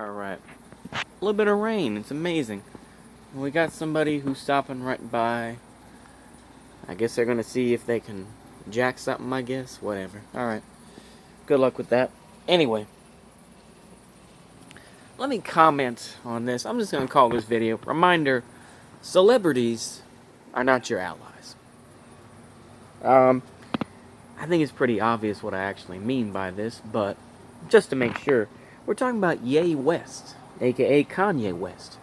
Alright. A little bit of rain. It's amazing. We got somebody who's stopping right by. I guess they're gonna see if they can jack something, I guess. Whatever. Alright. Good luck with that. Anyway. Let me comment on this. I'm just gonna call this video reminder. Celebrities are not your allies. I think it's pretty obvious what I actually mean by this, but just to make sure, we're talking about Ye West, aka Kanye West,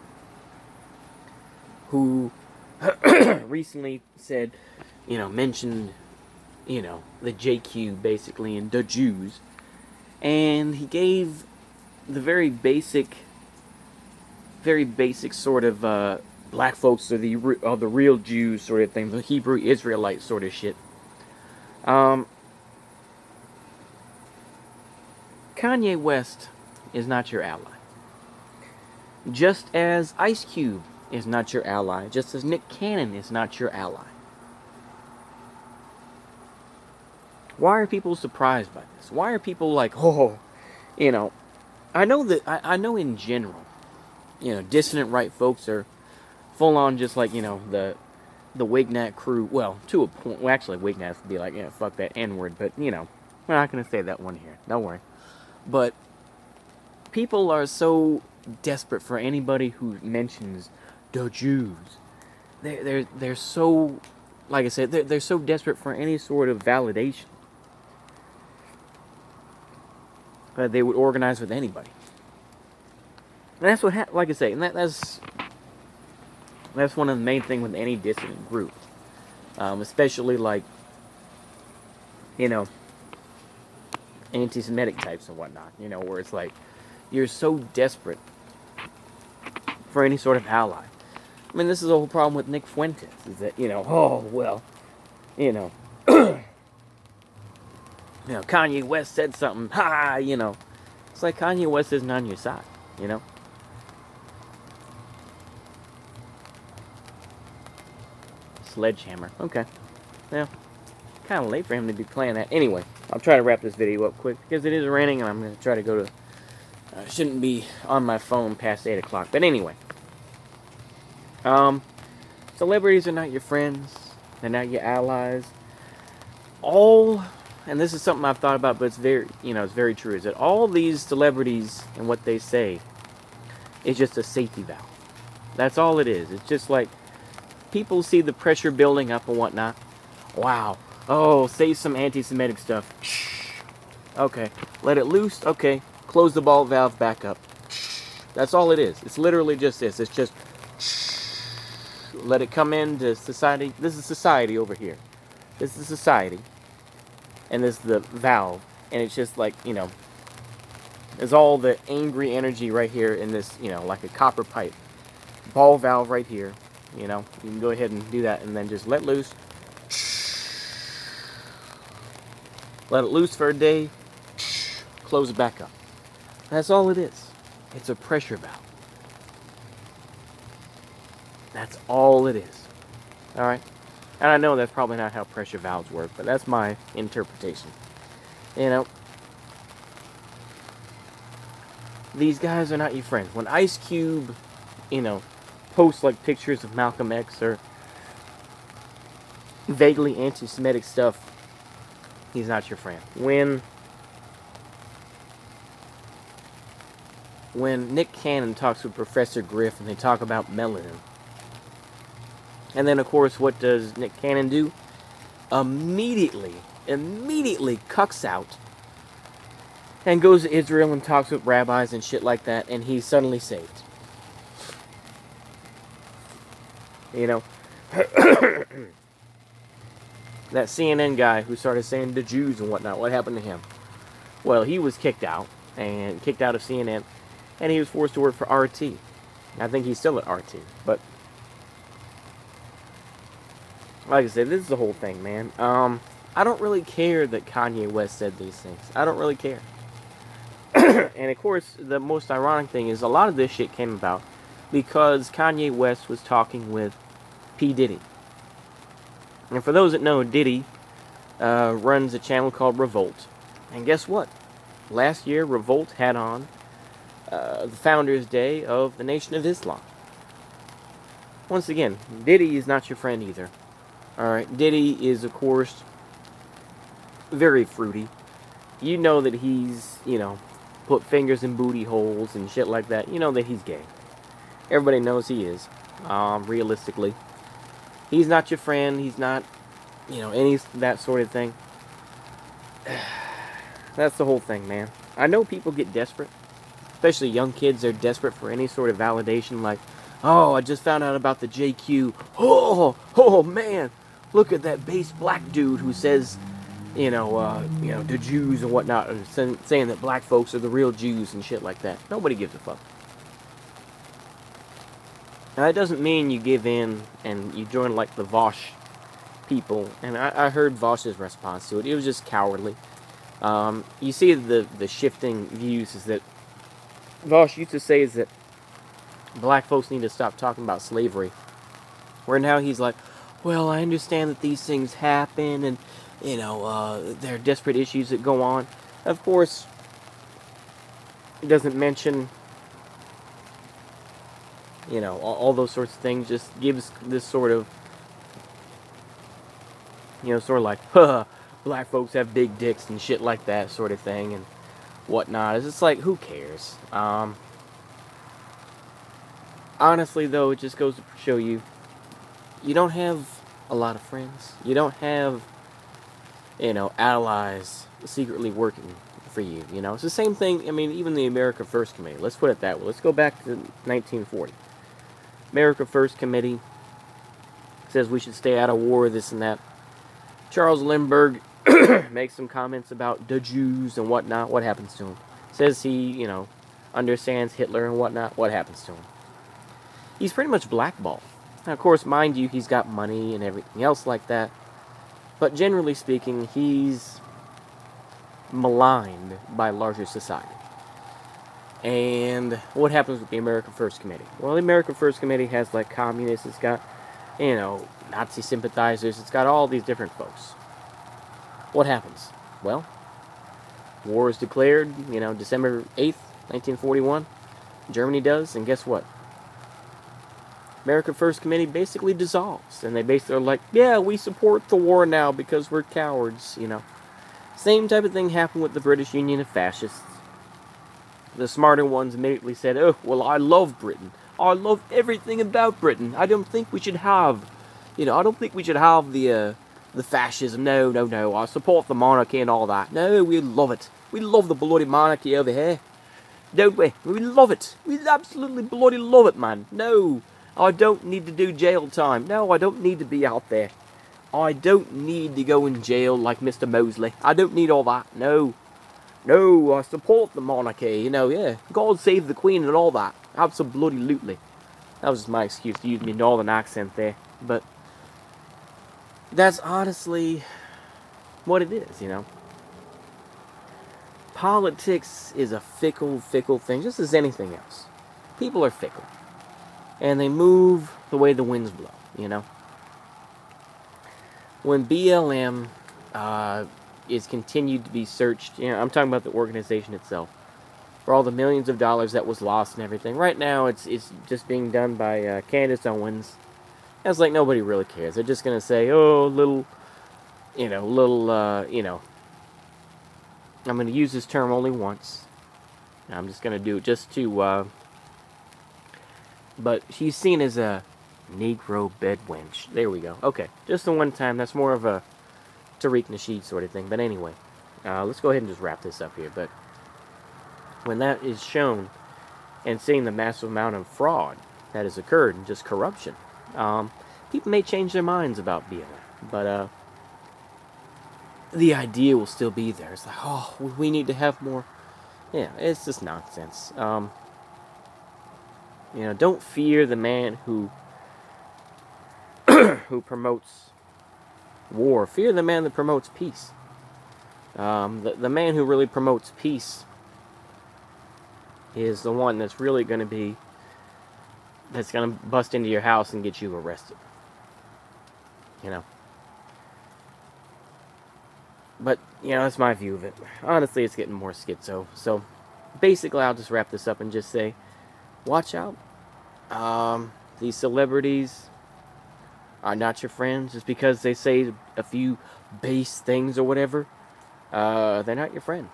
who recently said, mentioned, the JQ basically and the Jews, and he gave the very basic sort of black folks are the real Jews sort of thing, the Hebrew Israelite sort of shit. Kanye West is not your ally. Just as Ice Cube is not your ally. Just as Nick Cannon is not your ally. Why are people surprised by this? Why are people like, I know in general, dissident right folks are full on just like, the Wignat crew. Well, to a point. Well, actually, Wignats would be like, fuck that N-word. But, we're not going to say that one here. Don't worry. But people are so desperate for anybody who mentions the Jews. They're so, like I said, they're so desperate for any sort of validation that they would organize with anybody. And that's what, like I say, and that's one of the main things with any dissident group, especially like, anti-Semitic types and whatnot, where it's like, you're so desperate for any sort of ally. I mean, this is the whole problem with Nick Fuentes, is that, Kanye West said something, it's like Kanye West isn't on your side, Sledgehammer, okay, yeah, kind of late for him to be playing that. Anyway, I'll try to wrap this video up quick, because it is raining, and I'm going to try to go to, shouldn't be on my phone past 8 o'clock, but anyway, celebrities are not your friends, they're not your allies, and this is something I've thought about, but it's very true, is that all these celebrities and what they say is just a safety valve. That's all it is. It's just like, people see the pressure building up and whatnot. Wow. Oh, say some anti-Semitic stuff. Okay. Let it loose. Okay. Close the ball valve back up. That's all it is. It's literally just this. It's just let it come into society. This is society over here. This is society. And this is the valve. And it's just like, there's all the angry energy right here in this, like a copper pipe. Ball valve right here. You can go ahead and do that and then just let loose. Let it loose for a day. Close it back up. That's all it is. It's a pressure valve. That's all it is. Alright? And I know that's probably not how pressure valves work, but that's my interpretation. These guys are not your friends. When Ice Cube, posts like pictures of Malcolm X or vaguely anti-Semitic stuff, he's not your friend. When Nick Cannon talks with Professor Griff and they talk about melanin, and then of course what does Nick Cannon do? Immediately cucks out and goes to Israel and talks with rabbis and shit like that, and he's suddenly saved. That CNN guy who started saying the Jews and whatnot, what happened to him? Well, he was kicked out of CNN, and he was forced to work for RT. I think he's still at RT, but like I said, this is the whole thing, man. I don't really care that Kanye West said these things. I don't really care. And of course, the most ironic thing is a lot of this shit came about because Kanye West was talking with P. Diddy. And for those that know, Diddy runs a channel called Revolt. And guess what? Last year, Revolt had on the Founders Day of the Nation of Islam. Once again, Diddy is not your friend either. Alright, Diddy is, of course, very fruity. You know that he's, put fingers in booty holes and shit like that. You know that he's gay. Everybody knows he is, realistically. He's not your friend. He's not, any that sort of thing. That's the whole thing, man. I know people get desperate. Especially young kids, they're desperate for any sort of validation, like, oh, I just found out about the JQ. Oh, man, look at that base black dude who says, the Jews and whatnot, and saying that black folks are the real Jews and shit like that. Nobody gives a fuck. Now, that doesn't mean you give in and you join, like, the Vosh people. And I heard Vosh's response to it. It was just cowardly. You see the shifting views is that Vosh used to say is that black folks need to stop talking about slavery. Where now he's like, well, I understand that these things happen and, there are desperate issues that go on. Of course, it doesn't mention, all those sorts of things. Just gives this sort of, sort of like, black folks have big dicks and shit like that sort of thing and whatnot. It's just like, who cares? Honestly, though, it just goes to show you, you don't have a lot of friends. You don't have, allies secretly working for you, It's the same thing, even the America First Committee. Let's put it that way. Let's go back to 1940. America First Committee says we should stay out of war, this and that. Charles Lindbergh makes some comments about the Jews and whatnot. What happens to him? Says he, understands Hitler and whatnot. What happens to him? He's pretty much blackballed. Now, of course, mind you, he's got money and everything else like that. But generally speaking, he's maligned by larger society. And what happens with the America First Committee? Well, the America First Committee has, like, communists. It's got, Nazi sympathizers. It's got all these different folks. What happens? Well, war is declared, December 8th, 1941. Germany does, and guess what? America First Committee basically dissolves. And they basically are like, yeah, we support the war now because we're cowards, Same type of thing happened with the British Union of Fascists. The smarter ones immediately said, oh, well, I love Britain. I love everything about Britain. I don't think we should have, the fascism. No. I support the monarchy and all that. No, we love it. We love the bloody monarchy over here. Don't we? We love it. We absolutely bloody love it, man. No, I don't need to do jail time. No, I don't need to be out there. I don't need to go in jail like Mr. Mosley. I don't need all that. No, I support the monarchy. Yeah. God save the Queen and all that. Absolutely. That was just my excuse to use my northern accent there. But that's honestly what it is, Politics is a fickle thing, just as anything else. People are fickle. And they move the way the winds blow, When BLM is continued to be searched, I'm talking about the organization itself, for all the millions of dollars that was lost and everything. Right now, it's just being done by Candace Owens. It's like nobody really cares. They're just gonna say, oh, I'm gonna use this term only once. I'm just gonna do it just to, but she's seen as a Negro bed wench. There we go. Okay, just the one time. That's more of a Tariq Nasheed sort of thing. But anyway, let's go ahead and just wrap this up here. But when that is shown, and seeing the massive amount of fraud that has occurred and just corruption, people may change their minds about BLM. But the idea will still be there. It's like, oh, we need to have more. Yeah, it's just nonsense. Don't fear the man who promotes war. Fear the man that promotes peace. The man who really promotes peace is the one that's really going to bust into your house and get you arrested. But, that's my view of it. Honestly, it's getting more schizo. So, basically, I'll just wrap this up and just say, watch out. These celebrities are not your friends just because they say a few base things or whatever. They're not your friend.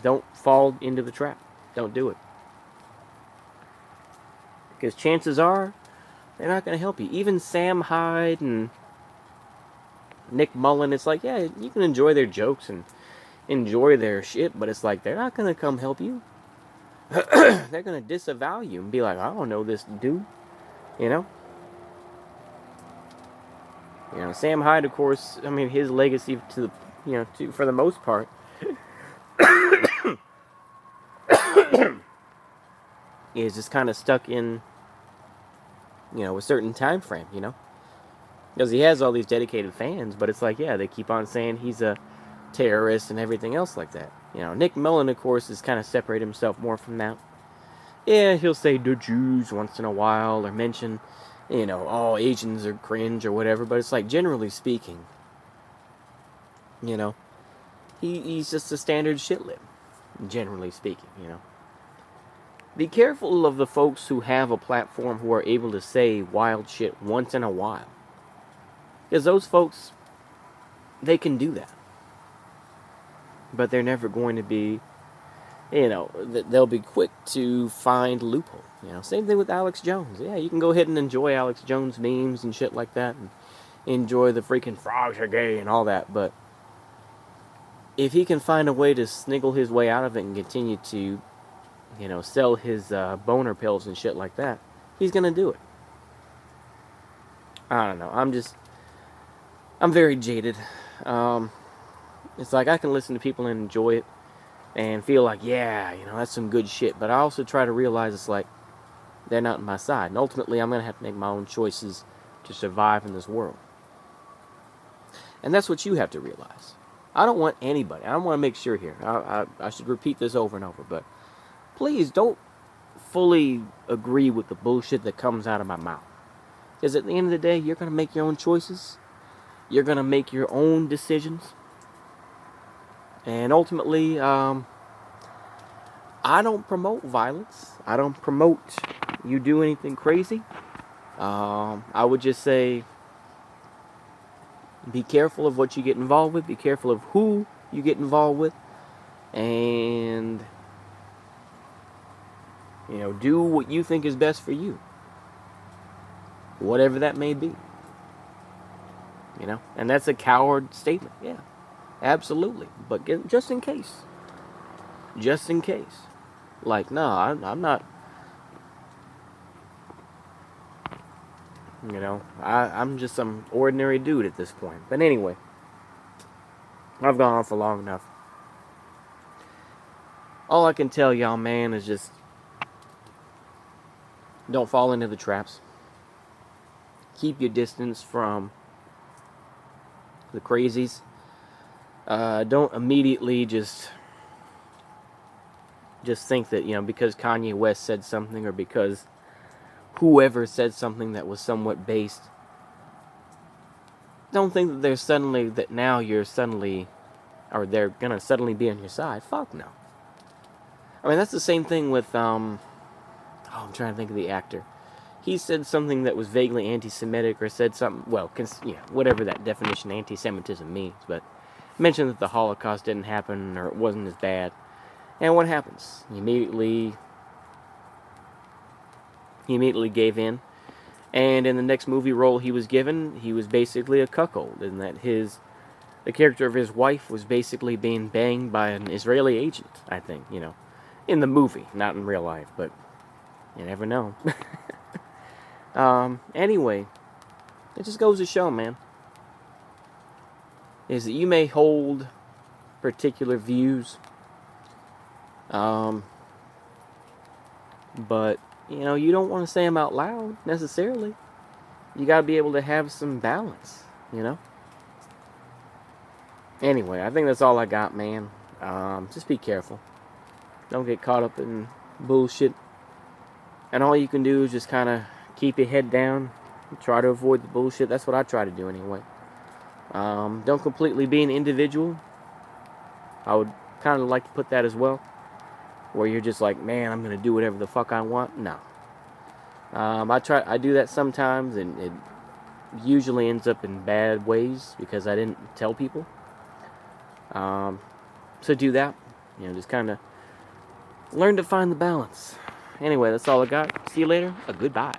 Don't fall into the trap. Don't do it. Because chances are, they're not going to help you. Even Sam Hyde and Nick Mullen, it's like, yeah, you can enjoy their jokes and enjoy their shit, but it's like, they're not going to come help you. They're going to disavow you and be like, I don't know this dude. You know? Sam Hyde, of course, I mean, his legacy to the, for the most part, is just kind of stuck in, a certain time frame, because he has all these dedicated fans, but it's like, yeah, they keep on saying he's a terrorist and everything else like that. Nick Mullen, of course, has kind of separated himself more from that. Yeah, he'll say the Jews once in a while, or mention, all Asians are cringe or whatever, but it's like, generally speaking, he's just a standard shitlib, generally speaking, Be careful of the folks who have a platform who are able to say wild shit once in a while. Because those folks, they can do that. But they're never going to be, they'll be quick to find loophole. Same thing with Alex Jones. Yeah, you can go ahead and enjoy Alex Jones memes and shit like that, and enjoy the freaking frogs are gay and all that, but if he can find a way to sniggle his way out of it and continue to, sell his boner pills and shit like that, he's gonna do it. I don't know. I'm very jaded. It's like I can listen to people and enjoy it and feel like, yeah, that's some good shit. But I also try to realize it's like they're not on my side. And ultimately, I'm going to have to make my own choices to survive in this world. And that's what you have to realize. I don't want anybody. I want to make sure here. I should repeat this over and over. But please don't fully agree with the bullshit that comes out of my mouth. Because at the end of the day, you're going to make your own choices. You're going to make your own decisions. And ultimately, I don't promote violence. I don't promote you do anything crazy. I would just say, be careful of what you get involved with. Be careful of who you get involved with. And, do what you think is best for you. Whatever that may be. And that's a coward statement, yeah. Absolutely. But just in case. Just in case. Like, no, I'm not... I'm just some ordinary dude at this point. But anyway. I've gone on for long enough. All I can tell y'all, man, is just... don't fall into the traps. Keep your distance from the crazies. Don't immediately just think that, because Kanye West said something, or because whoever said something that was somewhat based, don't think that they're gonna suddenly be on your side. Fuck no. I mean, that's the same thing with, I'm trying to think of the actor. He said something that was vaguely anti-Semitic, or said something, whatever that definition of anti-Semitism means, but mentioned that the Holocaust didn't happen, or it wasn't as bad. And what happens? He immediately gave in. And in the next movie role he was given, he was basically a cuckold, in that the character of his wife was basically being banged by an Israeli agent, I think, in the movie, not in real life, but you never know. Anyway, it just goes to show, man, is that you may hold particular views, but, you don't want to say them out loud, necessarily. You gotta be able to have some balance, Anyway, I think that's all I got, man. Just be careful. Don't get caught up in bullshit. And all you can do is just kind of keep your head down. Try to avoid the bullshit. That's what I try to do anyway. Don't completely be an individual. I would kind of like to put that as well. where you're just like, man, I'm gonna do whatever the fuck I want. No. I do that sometimes, and it usually ends up in bad ways because I didn't tell people. So do that. Just kind of learn to find the balance. Anyway, that's all I got. See you later. Goodbye.